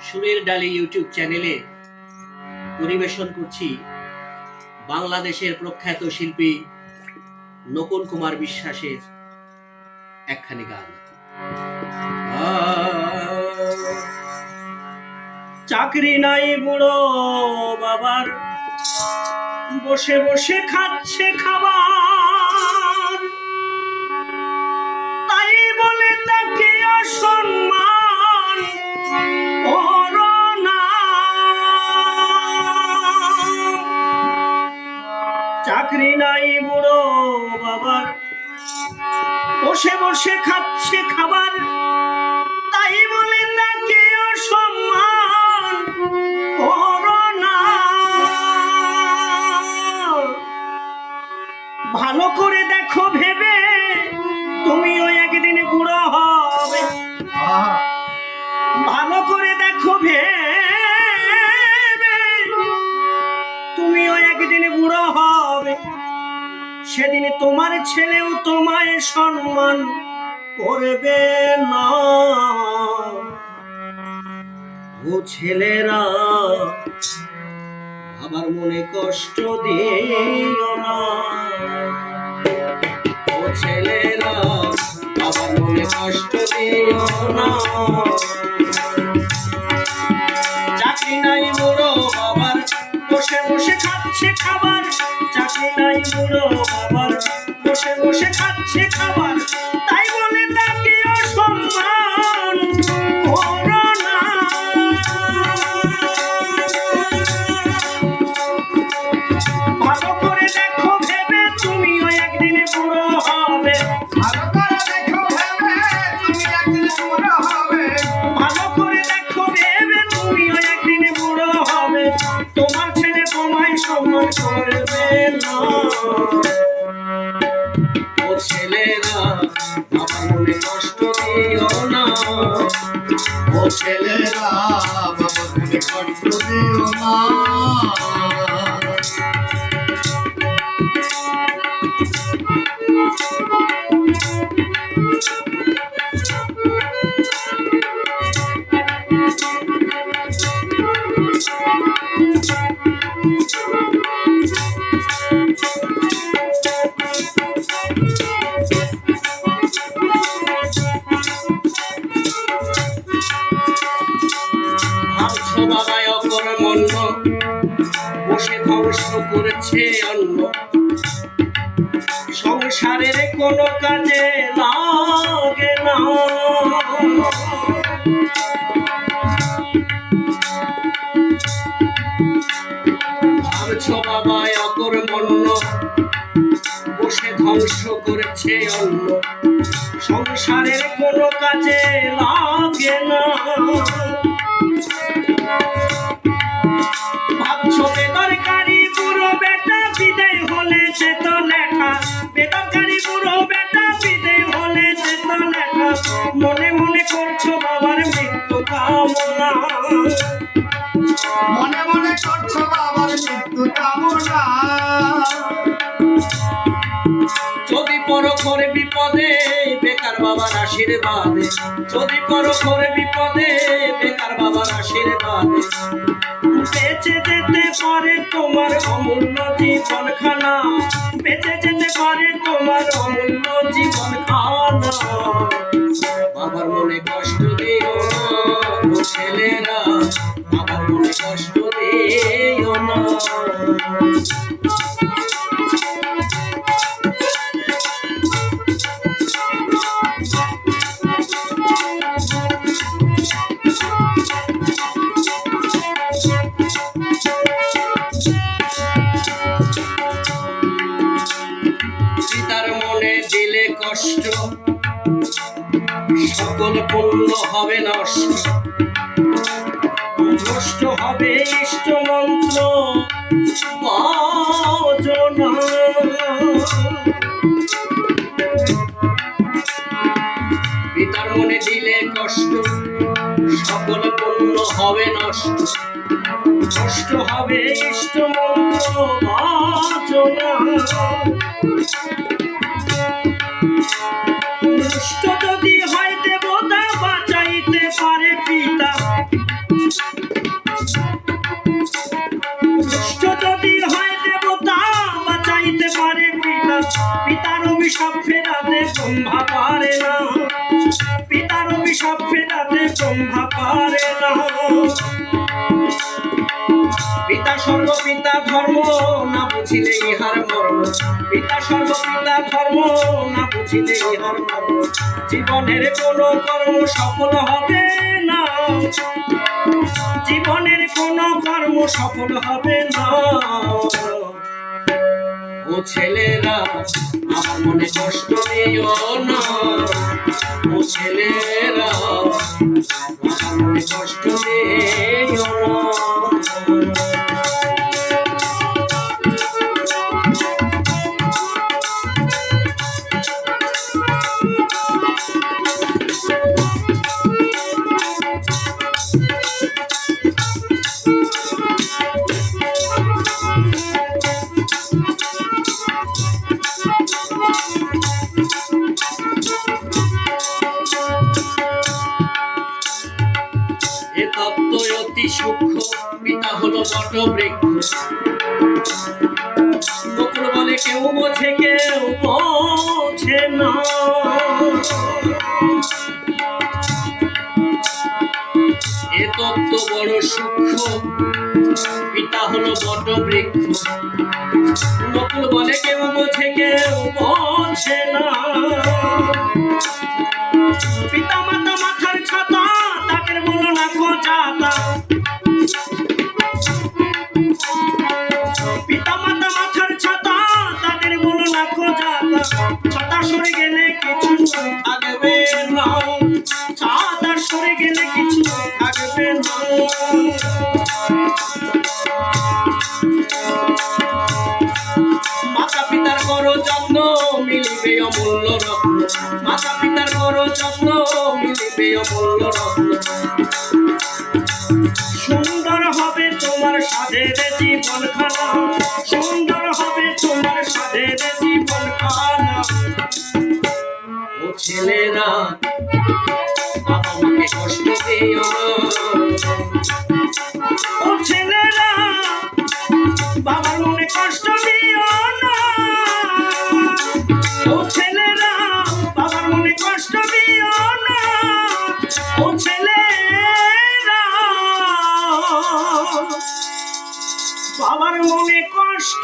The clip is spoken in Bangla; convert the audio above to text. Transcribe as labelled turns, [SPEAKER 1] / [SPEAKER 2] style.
[SPEAKER 1] সুরের ডালি ইউটিউব চ্যানেলে পরিবেশন করছি বাংলাদেশের প্রখ্যাত শিল্পী নকুল কুমার বিশ্বাসের একখানি গান। চাকরি নাই বুড়ো বাবার, বসে বসে খাচ্ছে খাবার, তাই বলে তাকে অসম্মান করো না। চাকরি নাই বুড়ো বাবার, বসে বসে খাচ্ছে খাবার, তাই বলে তাকে অসম্মান করো না। ভালো করে দেখো ভেবে, তুমিও একদিন বুড়ো হবে। ভালো করে দেখো ভেবে, তুমিও একদিন বুড়ো হবে। সেদিন তোমার ছেলেও তোমায় সম্মান করবে না। ও ছেলেরা, বাবার মনে কষ্ট দিও না। ও ছেলেরা, বাবার মনে কষ্ট দিও না। চাকরি নাই বুড়ো বাবার, বসে বসে খাচ্ছে খাবার। চাকরি নাই বুড়ো বাবার, বসে বসে খাচ্ছে খাবার, তাই বলে তাকে অসম্মান করো না। ভালো করে দেখো ভেবে, তুমিও একদিন বুড়ো হবে। ভালো করে দেখো ভেবে, তুমি একদিন বুড়ো হবে। ভালো করে দেখো ভেবে, তুমিও একদিন বুড়ো হবে। তোমার ছেলে তোমায় সম্মান করবে না। ও ছেলেরা, বাবার মনে কষ্ট দিও না। ও ছেলেরা, বাবার মনে কষ্ট দিও না। বাবায় অকর্মণ্য, বসে ধ্বংস করেছে অন্য। সংসারের কোনো কাজে লাগে না। ভাবছো বাবায় অকর্মণ্য, বসে ধ্বংস করেছে অন্য। সংসারের কোনো কাজে লাগে না। ভাবছো বেদরকারি বুড়ো বেটা বিদায় হলে সে তো লেখা। বেদরকারি বুড়ো বেটা বিদায় হলে সে তো লেখা। মনে মনে করছো বাবার মৃত্যু কামনা।
[SPEAKER 2] মনে মনে করছো বাবার মৃত্যু কামনা।
[SPEAKER 1] যদি পরো করে বিপদে, বেকার বাবার আশীর্বাদে। যদি পরো করে বিপদে, বেকার বাবার আশীর্বাদে। বেঁচে যেতে পারে তোমার অমূল্য জীবন খানা। বেঁচে যেতে পারে তোমার অমূল্য জীবন খানা। বাবার মনে কষ্ট দিও না। ও ছেলেরা, বাবার মনে কষ্ট দিও না। পিতার মনে দিলে কষ্ট, সকল পুণ্য হবে নষ্ট। নষ্ট হবে ইষ্ট মন্ত্র বাজনা। পিতার মনে দিলে কষ্ট, সকল পুণ্য হবে নষ্ট। নষ্ট হবে ইষ্ট মন্ত্র বাজনা। দুষ্ট যদি হয় দেবতা বাঁচাইতে সম্ভা পারে না। পিতা স্বর্গ পিতা ধর্ম না বুঝিলে ইহার মর্ম, পিতা স্বর্গ পিতা ধর্ম না বুঝিলে ইহার মর্ম, জীবনের কোনো কর্ম সফল হবে না, জীবনের কোনো কর্ম সফল হবে না। ও ছেলেরা আমার মনে কষ্ট দিও না, ও ছেলেরা আমার মনে কষ্ট দিও না। এ তত্ত্ব অতি সূক্ষ্ম, পিতা হলো বটবৃক্ষ। বকুল বলে কেউ বোঝে কেউ বোঝে না, এ তত্ত্ব বড় সূক্ষ্ম, পিতা হলো বটবৃক্ষ। বকুল বলে কেউ বোঝে কেউ বোঝে না, পিতা মাতা মাথার ছাতা তাদের বলো না খোঁজাতা, পিতা মাতা মাথার ছাতা তাদের বলো না খোঁজাতা, ছাতা সরে গেলে কিছু থাকবে না, ছাতা সরে গেলে কিছু থাকবে না। মাতা পিতার করো যত্ন মিলিবে অমূল্য রত্ন, মাতা পিতার করো যত্ন মিলিবে অমূল্য রত্ন। সুন্দর হবে তোমার সাধের জীবনখানা, সুন্দর হবে তোমার সাধের জীবনখানা। ও ছেলেরা বাবা মাকে কষ্ট দিও না, ও ছেলেরা বাবার মনে কষ্ট দিও না, ও ছেলেরা বাবার মনে কষ্ট দিও না, ও ছেলেরা বাবার মনে কষ্ট